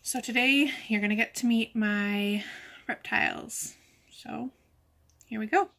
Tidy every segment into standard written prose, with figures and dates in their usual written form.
So today you're going to get to meet my reptiles. So here we go.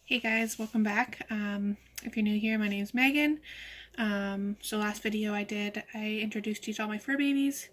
Hey guys, welcome back. If you're new here, my name is Megan. So last video I introduced you to all my fur babies,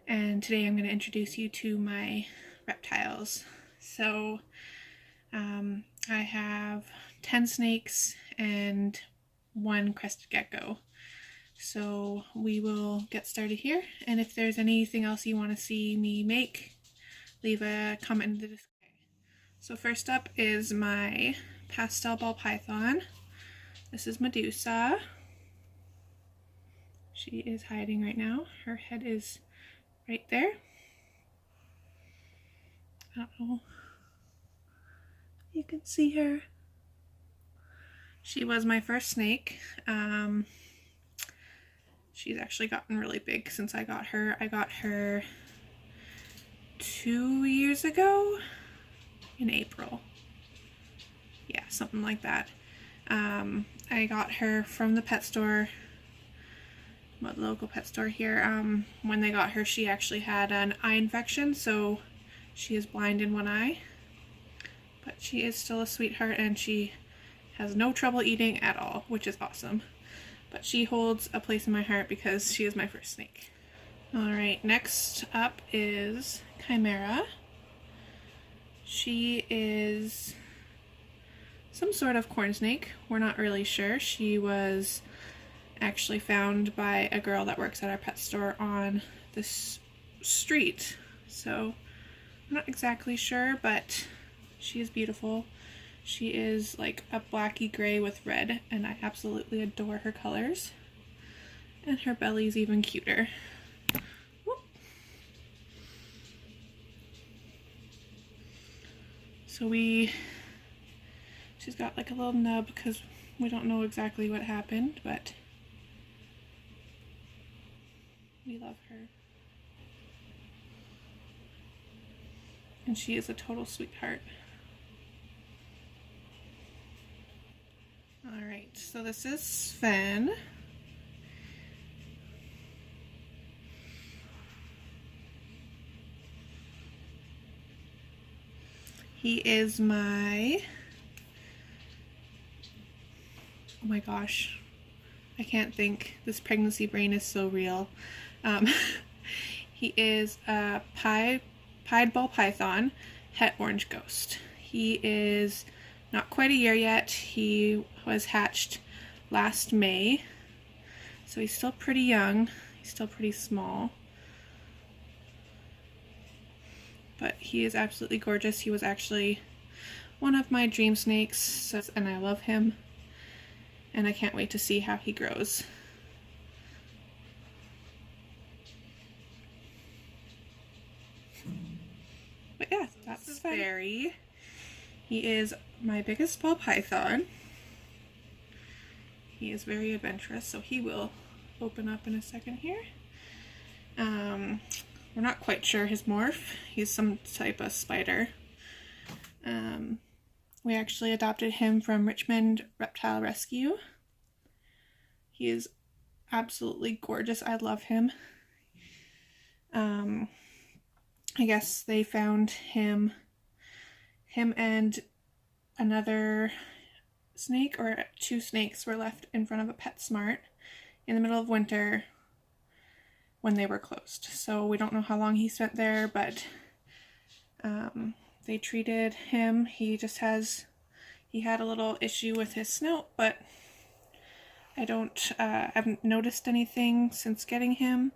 and today I'm going to introduce you to my reptiles. So I have 10 snakes and 1 crested gecko. So we will get started here, and if there's anything else you want to see me make, leave a comment in the description. So first up is my pastel ball python. This is Medusa. She is hiding right now. Her head is right there. I don't know if you can see her. She was my first snake. She's actually gotten really big since I got her. I got her 2 years ago in April. Yeah, something like that. I got her from the pet store, the local pet store here. When they got her, she actually had an eye infection, so she is blind in one eye. But she is still a sweetheart, and she has no trouble eating at all, which is awesome. But she holds a place in my heart because she is my first snake. Alright, next up is Chimera. She is some sort of corn snake. We're not really sure. She was actually found by a girl that works at our pet store on this street. So I'm not exactly sure, but she is beautiful. She is like a blacky gray with red, and I absolutely adore her colors. And her belly's even cuter. Whoop. So she's got like a little nub because we don't know exactly what happened, but we love her. And she is a total sweetheart. Alright, so this is Sven. He is my... oh my gosh, I can't think. This pregnancy brain is so real. He is a pied ball python, het orange ghost. He is not quite a year yet. He was hatched last May, so he's still pretty young. He's still pretty small, but he is absolutely gorgeous. He was actually one of my dream snakes, and I love him, and I can't wait to see how he grows. But yeah, that's Barry. He is my biggest ball python. He is very adventurous, so he will open up in a second here. We're not quite sure his morph. He's some type of spider. We actually adopted him from Richmond Reptile Rescue. He is absolutely gorgeous. I love him. I guess they found him and another snake, or 2 snakes, were left in front of a PetSmart in the middle of winter when they were closed. So we don't know how long he spent there, but they treated him. He had a little issue with his snout, but I haven't noticed anything since getting him.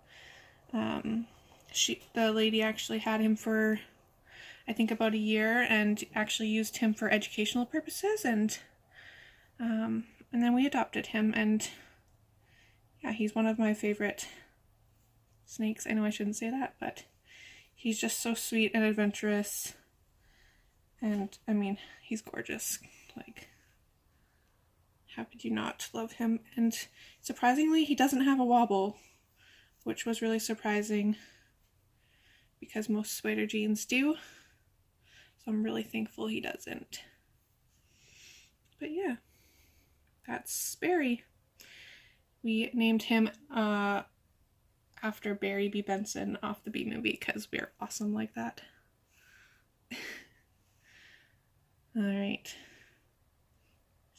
The lady actually had him for, I think, about a year, and actually used him for educational purposes, and then we adopted him, and yeah, he's one of my favorite snakes. I know I shouldn't say that, but he's just so sweet and adventurous, and I mean, he's gorgeous. Like, how could you not love him? And surprisingly, he doesn't have a wobble, which was really surprising because most spider genes do. So I'm really thankful he doesn't. But yeah, that's Barry. We named him after Barry B. Benson off the Bee Movie because we're awesome like that. Alright.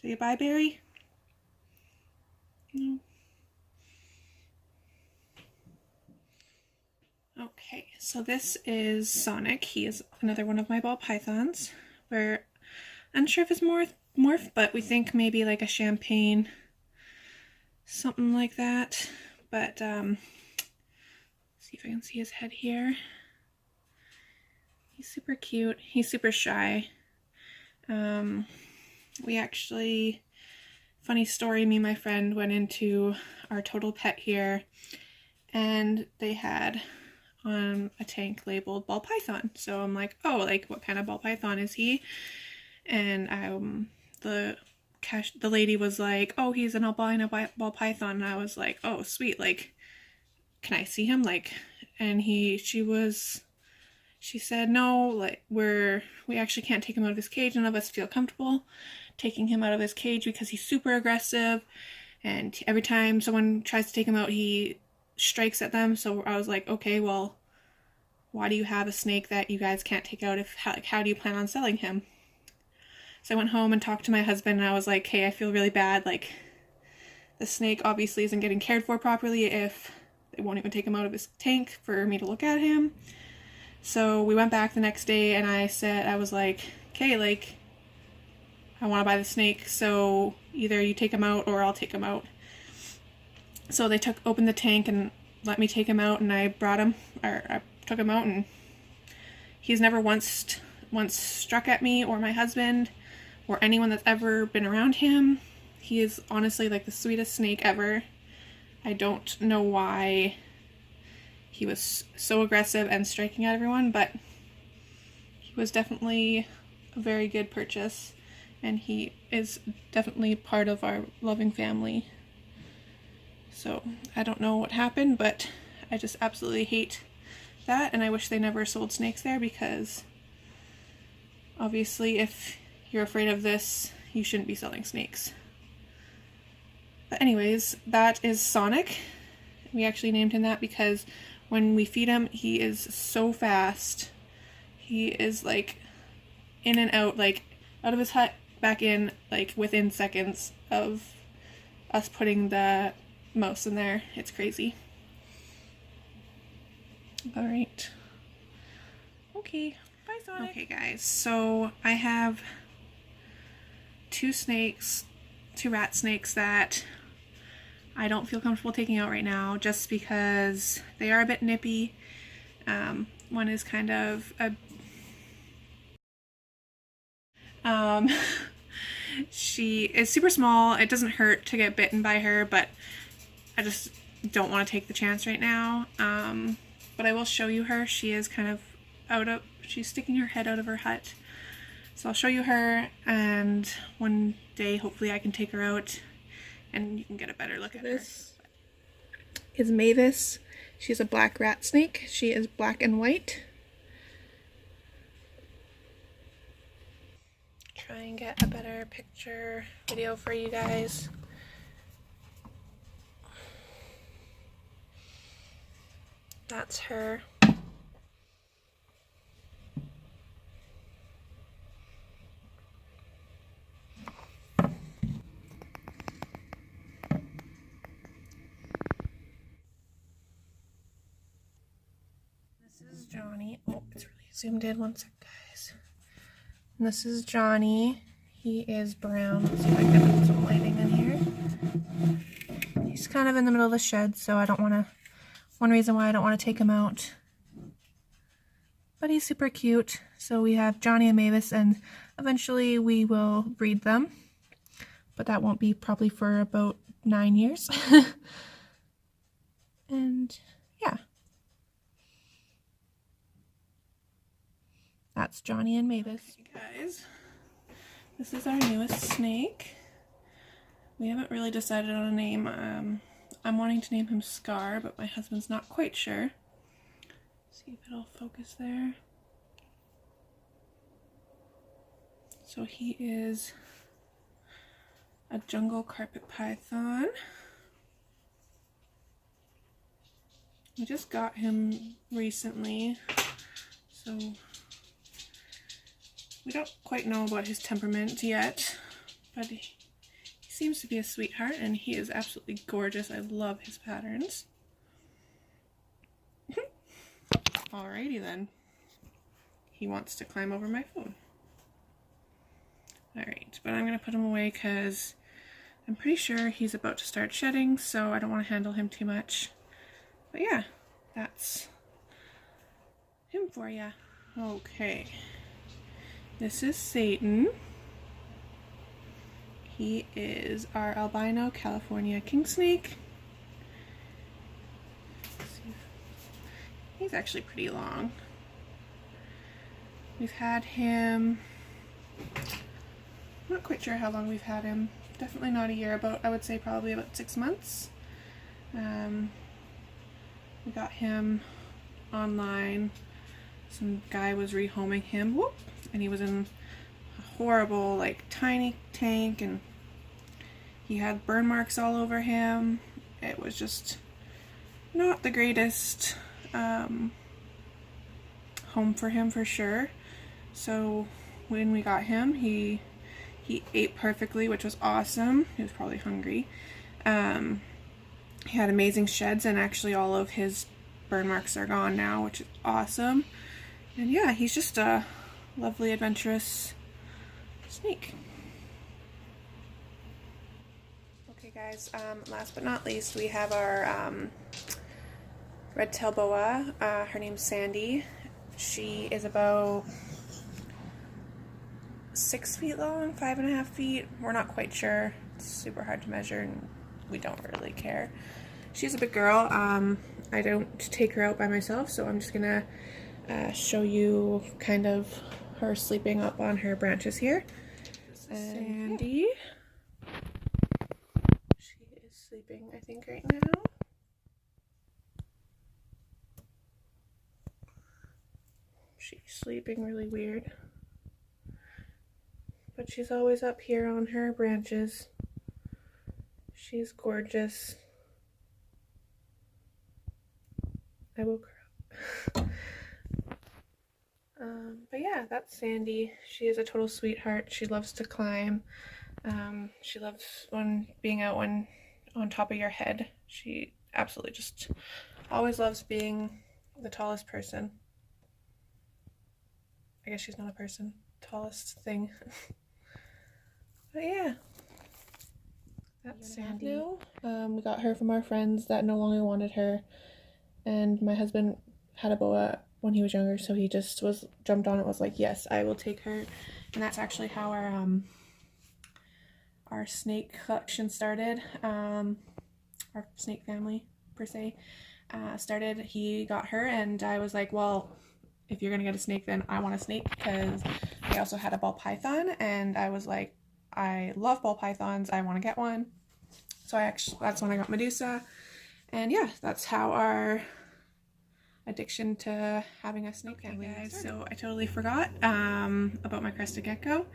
Say goodbye, Barry? No. Okay, so this is Sonic. He is another one of my ball pythons. We're unsure if it's morph, but we think maybe like a champagne, something like that. But see if I can see his head here. He's super cute. He's super shy. We actually, funny story, me and my friend went into our Total Pet here, and they had on a tank labeled ball python. So I'm like, oh, like what kind of ball python is he? And the lady was like, oh, he's an albino ball python. And I was like, oh, sweet, like, can I see him? Like, and she said, no, like, we actually can't take him out of his cage. None of us feel comfortable taking him out of his cage because he's super aggressive, and every time someone tries to take him out, he strikes at them. So I was like, okay, well, why do you have a snake that you guys can't take out? How do you plan on selling him? So I went home and talked to my husband, and I was like, hey, I feel really bad. Like, the snake obviously isn't getting cared for properly if they won't even take him out of his tank for me to look at him. So we went back the next day, and I was like, okay, like, I want to buy the snake, so either you take him out or I'll take him out. So they opened the tank and let me take him out, and I took him out, and he's never once struck at me or my husband or anyone that's ever been around him. He is honestly like the sweetest snake ever. I don't know why he was so aggressive and striking at everyone, but he was definitely a very good purchase, and he is definitely part of our loving family. So I don't know what happened, but I just absolutely hate that, and I wish they never sold snakes there, because obviously if you're afraid of this, you shouldn't be selling snakes. But anyways, that is Sonic. We actually named him that because when we feed him, he is so fast. He is like in and out, like out of his hut, back in, like within seconds of us putting the mouse in there. It's crazy. Alright. Okay. Bye, Sonic. Okay, guys. So I have two rat snakes that I don't feel comfortable taking out right now, just because they are a bit nippy. One is kind of a she is super small. It doesn't hurt to get bitten by her, but I just don't want to take the chance right now. But I will show you her. She is kind of she's sticking her head out of her hut. So I'll show you her, and one day hopefully I can take her out and you can get a better look at her. This is Mavis. She's a black rat snake. She is black and white. Try and get a better picture video for you guys. That's her. This is Johnny. Oh, it's really zoomed in. One sec, guys. And this is Johnny. He is brown. Let's see if I can get some lighting in here. He's kind of in the middle of the shed, so I don't want to. One reason why I don't want to take him out. But he's super cute. So we have Johnny and Mavis, and eventually we will breed them. But that won't be probably for about 9 years. And yeah. That's Johnny and Mavis. Okay, guys, this is our newest snake. We haven't really decided on a name. I'm wanting to name him Scar, but my husband's not quite sure. See if it'll focus there. So he is a jungle carpet python. We just got him recently, so we don't quite know about his temperament yet, but he seems to be a sweetheart and he is absolutely gorgeous. I love his patterns. Alrighty then. He wants to climb over my phone. Alright, but I'm going to put him away because I'm pretty sure he's about to start shedding, so I don't want to handle him too much. But yeah, that's him for ya. Okay. This is Satan. He is our albino California king snake. He's actually pretty long. We've had him, I'm not quite sure how long we've had him. Definitely not a year, I would say probably about 6 months. We got him online. Some guy was rehoming him, whoop, and he was in a horrible, like, tiny tank, and he had burn marks all over him. It was just not the greatest home for him, for sure. So when we got him, he ate perfectly, which was awesome. He was probably hungry. He had amazing sheds, and actually all of his burn marks are gone now, which is awesome. And yeah, he's just a lovely, adventurous snake. Okay guys, last but not least, we have our red-tailed boa. Her name's Sandy. She is about 6 feet long, 5.5 feet. We're not quite sure. It's super hard to measure and we don't really care. She's a big girl. I don't take her out by myself, so I'm just gonna show you kind of her sleeping up on her branches here. Sandy. She is sleeping, I think, right now. She's sleeping really weird. But she's always up here on her branches. She's gorgeous. I woke her up. But yeah, that's Sandy. She is a total sweetheart. She loves to climb. She loves being out on top of your head. She absolutely just always loves being the tallest person. I guess she's not a person. Tallest thing. But yeah. That's Sandy. We got her from our friends that no longer wanted her. And my husband had a boa when he was younger, so he just jumped on it, was like, yes, I will take her. And that's actually how our snake collection started. Our snake family, per se, started. He got her, and I was like, well, if you're gonna get a snake, then I want a snake, because I also had a ball python, and I was like, I love ball pythons, I want to get one. So that's when I got Medusa. And yeah, that's how our addiction to having a snake family guys. So I totally forgot about my crested gecko.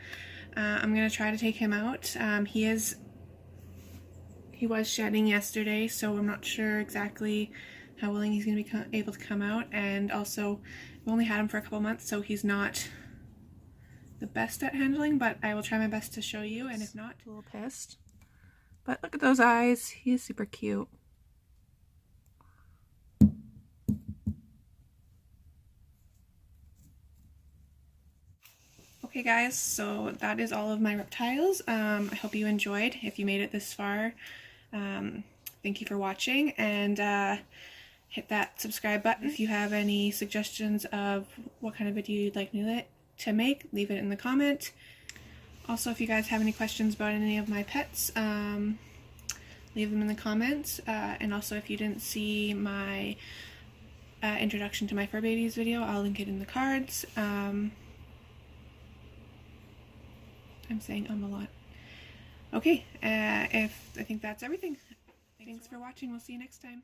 I'm gonna try to take him out. He was shedding yesterday, so I'm not sure exactly how willing he's gonna be able to come out. And also, we only had him for a couple months, so he's not the best at handling, but I will try my best to show you, and if not, a little pissed. But look at those eyes. He is super cute. Okay guys, so that is all of my reptiles. I hope you enjoyed. If you made it this far, thank you for watching, and hit that subscribe button. If you have any suggestions of what kind of video you'd like me to make, leave it in the comment. Also, if you guys have any questions about any of my pets, leave them in the comments. And also, if you didn't see my introduction to my fur babies video, I'll link it in the cards. I'm saying a lot. Okay, I think that's everything. Thanks for watching. We'll see you next time.